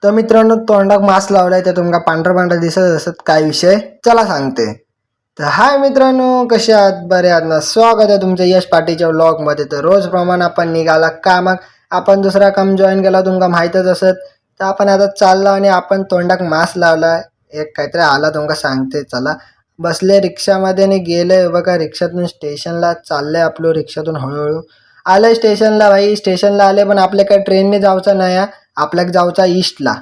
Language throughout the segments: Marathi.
तर मित्रांनो तोंडाक मास्क लावलाय तर तुमका पांढरा पांढरा दिसत असत काय विषय चला सांगते. तर हाय मित्रांनो, कसे आहात? बरे आहात ना? स्वागत आहे तुमचं यश पाटीच्या व्लॉगमध्ये. तर रोज प्रमाणे आपण निघाला कामाक, आपण दुसरा काम जॉईन केला तुमका माहीतच असत. तर आपण आता चाललो आणि आपण तोंडाक मास्क लावला. एक काहीतरी आला तुमका सांगते चला. बसले रिक्षामध्ये आणि गेले बघा रिक्षातून स्टेशनला चालले आपलं रिक्षातून हळूहळू. आलं स्टेशनला, भाई स्टेशनला आले पण आपल्या काय ट्रेनने जायचं नाही हा. आपल्याला जाऊचा ईस्टला.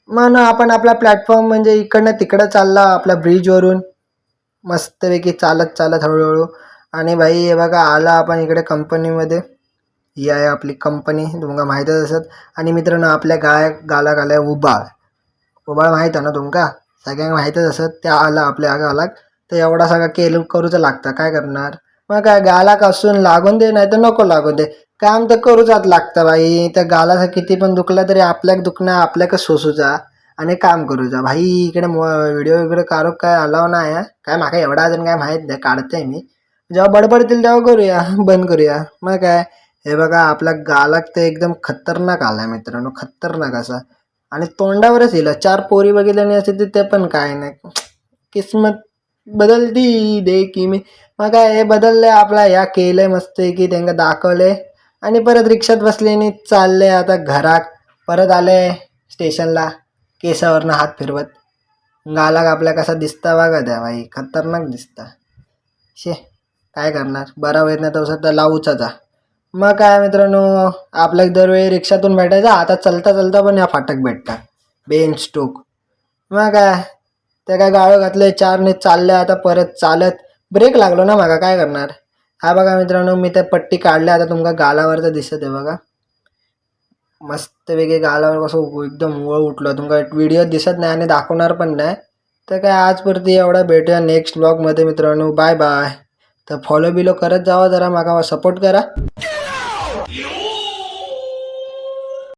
मग आपण आपला प्लॅटफॉर्म म्हणजे इकडनं तिकडं चालला आपल्या ब्रिजवरून मस्तपैकी चालत चालत हळूहळू. आणि भाई हे बघा आला आपण इकडे कंपनीमध्ये. ही आहे आपली कंपनी, तुमका माहीतच असत. आणि मित्रांनो आपल्या गाला गाला उबाळ. उबाळ माहीत आहे ना तुमका? सगळ्यांना माहीतच असत. त्या आला आपल्या गालाक. तर एवढा सगळा करूच लागतं, काय करणार. मग काय गालाक असून लागून दे नाही तर नको लागून दे, काम तर करूच लागतं भाई. त्या गालाचा किती पण दुखला तरी आपल्याक दुखणं आपल्याक सोसूचा आणि काम करूचा भाई. इकडे व्हिडिओ वगैरे काढू काय अलाव नाही आहे काय, माका एवढा अजून काय माहीत नाही. काढते मी जेव्हा बडबडतील तेव्हा करूया, बंद करूया. मग काय हे बघा आपल्या गालाक ते एकदम खतरनाक आलाय मित्रांनो, खतरनाक असा. आणि तोंडावरच येईल. 4 पोरी बघितल्याने असे ते पण काय नाही. किस्मत बदलती दे की मी. मग काय हे बदलले आपला ह्या केलंय मस्त की त्यांना दाखवले. आणि परत रिक्षात बसले आणि चालले आता घरात. परत आले स्टेशनला केसावरनं हात फिरवत. गालाक आपल्या कसा दिसता बघा त्या भाई, खतरनाक दिसता. शे काय करणार, बरा होत नाही तसं तर लावूचा. मग काय मित्रांनो आपल्या दरवेळी रिक्षातून भेटायचा, आता चलता चलता पण या फाटक भेटतात बेन स्टोक. मग काय त्या काय गाळो घातले 4ने चालले आता परत चालत. ब्रेक लागलो ना मागा, काय करणार. हा बघा मित्रांनो मी त्या पट्टी काढल्या आता तुमका गालावर तर दिसत आहे बघा. मस्त वेगळे गालावर कसं एकदम वळ उठलं. तुमका व्हिडिओ दिसत नाही आणि दाखवणार पण नाही. तर काय आजपुरती एवढा, भेटूया नेक्स्ट व्लॉगमध्ये मित्रांनो. Bye bye. तर फॉलो बिलो करत जावा, जरा मागा सपोर्ट करा.